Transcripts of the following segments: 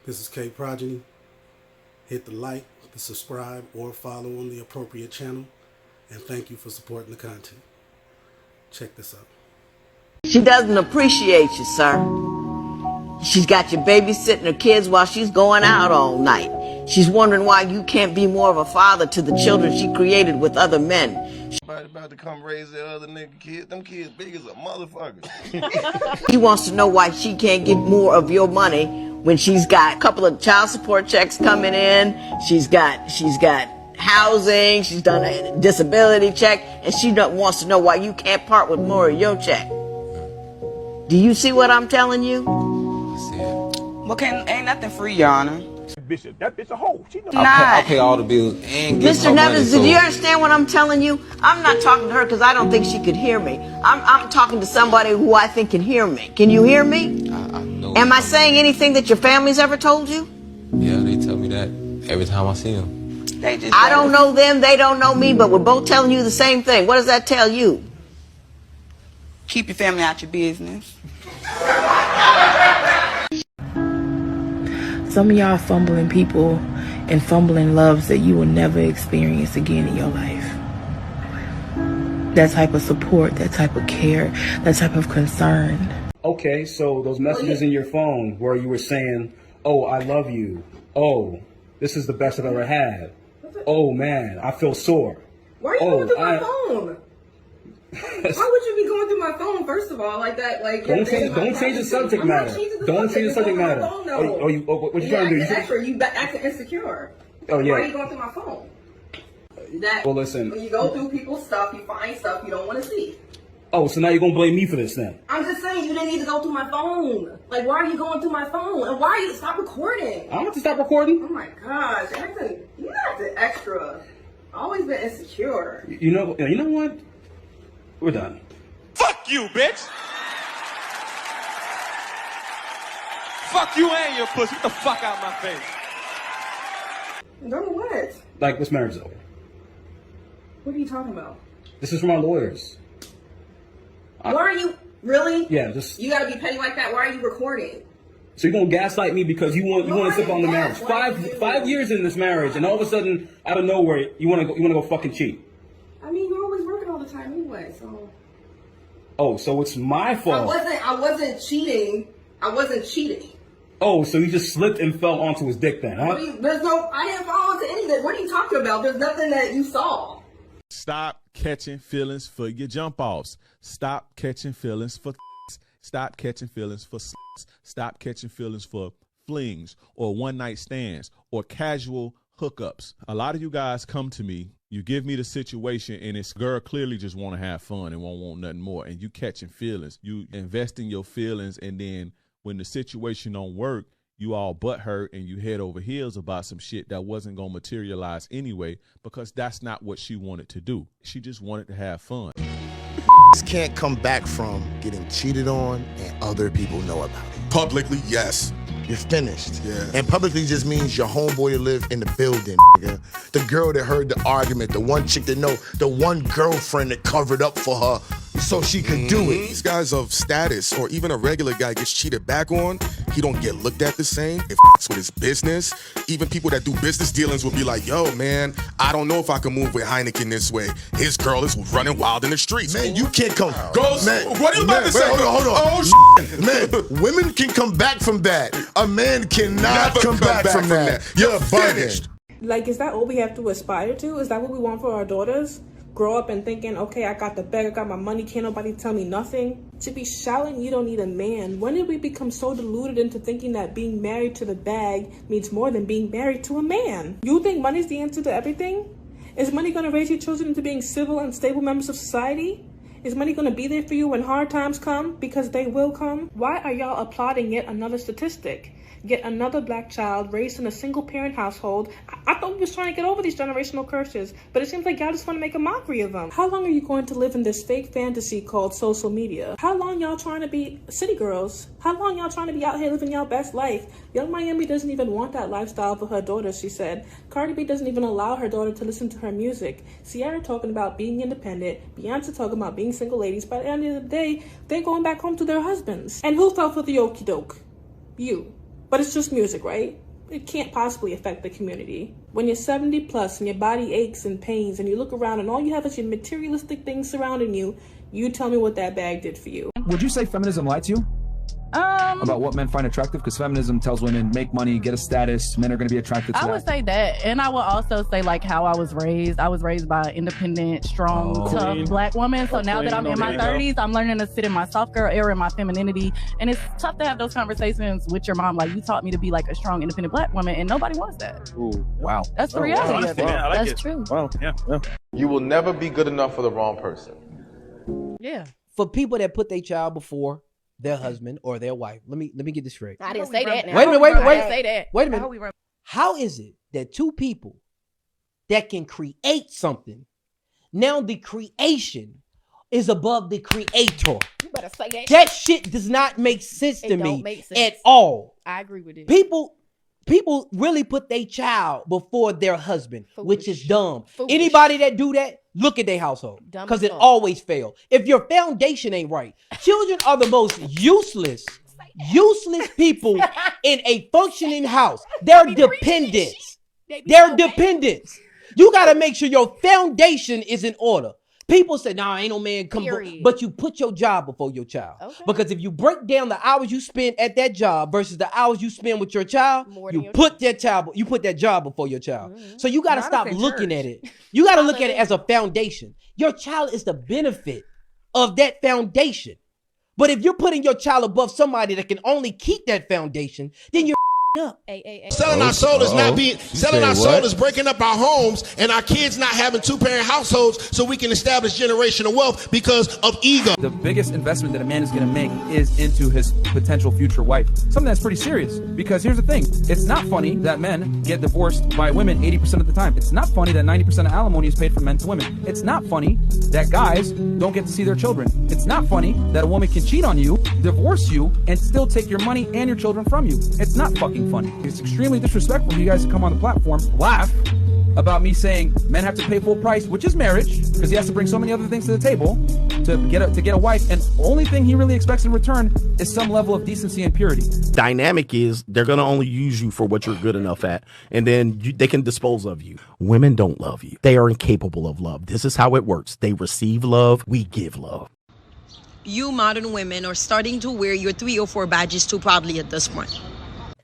This is K Progeny. Hit the like, the subscribe, or follow on the appropriate channel. And thank you for supporting the content. Check this out. She doesn't appreciate you, sir. She's got you babysitting her kids while she's going out all night. She's wondering why you can't be more of a father to the children she created with other men. Somebody about to come raise their other nigga kids. Them kids big as a motherfucker. She wants to know why she can't get more of your money when she's got a couple of child support checks coming in. She's got housing. She's done a disability check, and she wants to know why you can't part with more of your check. Do you see what I'm telling you? See it. Well, ain't nothing free, Your Honor. That bitch a hoe. She know. I pay all the bills and get Mr. my money, Nevins, so. do you understand what I'm telling you? I'm not talking to her because I don't think she could hear me. I'm talking to somebody who I think can hear me. Can you hear me? I know. Am I saying anything that your family's ever told you? Yeah, they tell me that every time I see them. I don't know them, they don't know me, but we're both telling you the same thing. What does that tell you? Keep your family out your business. Some of y'all fumbling people and fumbling loves that you will never experience again in your life. That type of support, that type of care, that type of concern. Okay, so those messages in your phone where you were saying, "Oh, I love you. Oh, this is the best I've ever had. Oh man, I feel sore." Why are you going through my phone? Why would you be going through my phone, first of all, like that? Like, don't change the subject matter. Don't change the subject matter. What you trying to do? You acting insecure. Oh yeah. Why are you going through my phone? Well, listen. When you go through people's stuff, you find stuff you don't want to see. Oh, so now you're gonna blame me for this then? I'm just saying you didn't need to go through my phone. Like, why are you going through my phone? And why are you stop recording? I don't have to stop recording. Oh my gosh, you're acting extra. Always been insecure. You know what? We're done. Fuck you, bitch! Fuck you and your pussy. Get the fuck out of my face. Go to what? Like, this marriage is over. What are you talking about? This is from our lawyers. Why are you really? Yeah, just. You gotta be petty like that. Why are you recording? So you're gonna gaslight me because you want to slip on the marriage. Five years in this marriage, and all of a sudden, out of nowhere, you wanna go fucking cheat. I mean, you're always working all the time anyway, so. Oh, so it's my fault. I wasn't cheating. I wasn't cheating. Oh, so you just slipped and fell onto his dick then, huh? I didn't fall into anything. What are you talking about? There's nothing that you saw. Stop catching feelings for your jump offs. Stop catching feelings for Stop catching feelings for Stop catching feelings for flings or one night stands or casual hookups. A lot of you guys come to me, you give me the situation, and this girl clearly just want to have fun and won't want nothing more, and you catching feelings. You invest in your feelings, and then when the situation don't work, you all butt hurt and you head over heels about some shit that wasn't going to materialize anyway, because that's not what she wanted to do. She just wanted to have fun. Can't come back from getting cheated on and other people know about it. Publicly, yes. You're finished. Yeah. And publicly just means your homeboy that live in the building, nigga. The girl that heard the argument, the one chick that know, the one girlfriend that covered up for her so she could do it. These guys of status, or even a regular guy gets cheated back on, he don't get looked at the same. If with his business, even people that do business dealings will be like, yo, man, I don't know if I can move with Heineken this way. His girl is running wild in the streets. Man, you can't come. Ghost, man, what are you about to say? Hold on. Oh, man, women can come back from that. A man cannot come back from that. You're finished. Like, is that all we have to aspire to? Is that what we want for our daughters? Grow up and thinking, okay, I got the bag, I got my money, can't nobody tell me nothing? To be shouting you don't need a man. When did we become so deluded into thinking that being married to the bag means more than being married to a man? You think money's the answer to everything? Is money going to raise your children into being civil and stable members of society? Is money going to be there for you when hard times come? Because they will come. Why are y'all applauding yet another statistic? Yet another black child raised in a single parent household. I thought we was trying to get over these generational curses, but it seems like y'all just want to make a mockery of them. How long are you going to live in this fake fantasy called social media? How long y'all trying to be city girls? How long y'all trying to be out here living y'all best life? Young Miami doesn't even want that lifestyle for her daughter, she said. Cardi B doesn't even allow her daughter to listen to her music. Ciara talking about being independent. Beyonce talking about being being single ladies, by the end of the day, they're going back home to their husbands. And who fell for the okie doke? You. But it's just music, right? It can't possibly affect the community. When you're 70 plus and your body aches and pains and you look around and all you have is your materialistic things surrounding you, you tell me what that bag did for you. Would you say feminism lied to you? About what men find attractive? Because feminism tells women make money, get a status, men are going to be attracted to that. I would say that, and I would also say like how I was raised. I was raised by an independent, strong, tough black woman. So now that I'm in my 30s, I'm learning to sit in my soft girl era, in my femininity, and it's tough to have those conversations with your mom. Like, you taught me to be like a strong, independent black woman, and nobody wants that. Ooh, wow. That's the reality. Wow. Of it. I like That's it. true. Wow. Yeah. You will never be good enough for the wrong person. Yeah. For people that put their child before their husband or their wife. Let me get this straight. I didn't say that. Now. Wait a minute. I didn't say that. Wait a minute. How is it that two people that can create something, now the creation is above the creator? You better say that. That shit does not make sense to me at all. I agree with it. People really put their child before their husband, which is dumb. Foolish. Anybody that do that, look at their household, because it fuck. always fail. If your foundation ain't right, children are the most useless people in a functioning house. They're dependents. They're dependents. You got to make sure your foundation is in order. People say, "Nah, ain't no man come," but you put your job before your child. Okay. Because if you break down the hours you spend at that job versus the hours you spend with your child, you put that job before your child. Mm-hmm. So you got to stop looking at it. You got to look at it as a foundation. Your child is the benefit of that foundation. But if you're putting your child above somebody that can only keep that foundation, then you're up. Selling our soul is not being selling our soul is breaking up our homes and our kids not having two-parent households so we can establish generational wealth because of ego. The biggest investment that a man is going to make is into his potential future wife. Something that's pretty serious, because here's the thing. It's not funny that men get divorced by women 80% of the time. It's not funny that 90% of alimony is paid from men to women. It's not funny that guys don't get to see their children. It's not funny that a woman can cheat on you, divorce you, and still take your money and your children from you. It's not fucking funny. It's extremely disrespectful for you guys to come on the platform, laugh about me saying men have to pay full price, which is marriage, because he has to bring so many other things to the table to get a wife, and only thing he really expects in return is some level of decency and purity. Dynamic is they're going to only use you for what you're good enough at, and then they can dispose of you. Women don't love you. They are incapable of love. This is how it works. They receive love. We give love. You modern women are starting to wear your 3 or 4 badges too proudly at this point.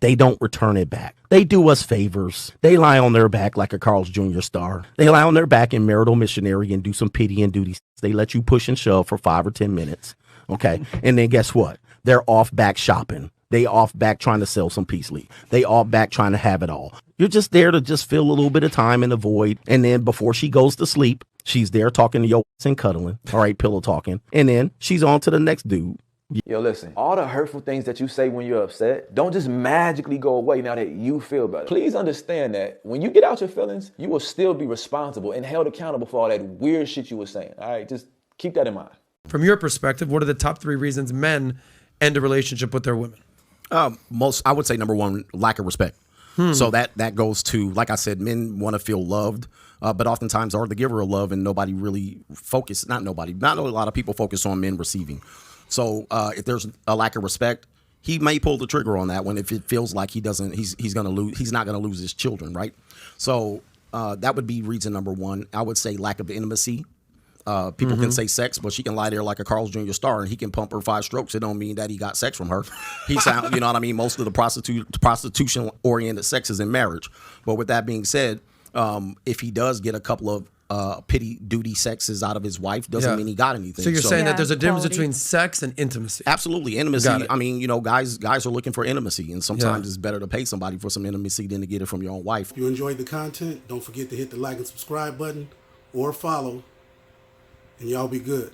They don't return it back. They do us favors. They lie on their back like a Carl's Jr. star. They lie on their back in marital missionary and do some pity and duty. They let you push and shove for 5 or 10 minutes. Okay. And then guess what? They're off back shopping. They off back trying to sell some peace league. They off back trying to have it all. You're just there to just fill a little bit of time in the void. And then before she goes to sleep, she's there talking to your ass and cuddling. All right. Pillow talking. And then she's on to the next dude. Yo, listen, all the hurtful things that you say when you're upset don't just magically go away now that you feel better. Please understand that when you get out your feelings, you will still be responsible and held accountable for all that weird shit you were saying. All right, just keep that in mind. From your perspective, what are the top 3 reasons men end a relationship with their women? I would say number 1, lack of respect. So that goes to, like I said, men want to feel loved, but oftentimes are the giver of love, and not a lot of people focus on men receiving. So if there's a lack of respect, he may pull the trigger on that one if it feels like he's not going to lose his children, right? So that would be reason number 1. I would say lack of intimacy. People can say sex, but she can lie there like a Carl's Jr. star and he can pump her 5 strokes. It don't mean that he got sex from her. You know what I mean? Most of the prostitution oriented sex is in marriage. But with that being said, if he does get a couple of pity duty sexes out of his wife, doesn't mean he got anything. So you're saying that there's a difference between sex and intimacy. Absolutely. Intimacy. I mean, guys are looking for intimacy, and sometimes it's better to pay somebody for some intimacy than to get it from your own wife. If you enjoyed the content, don't forget to hit the like and subscribe button or follow, and y'all be good.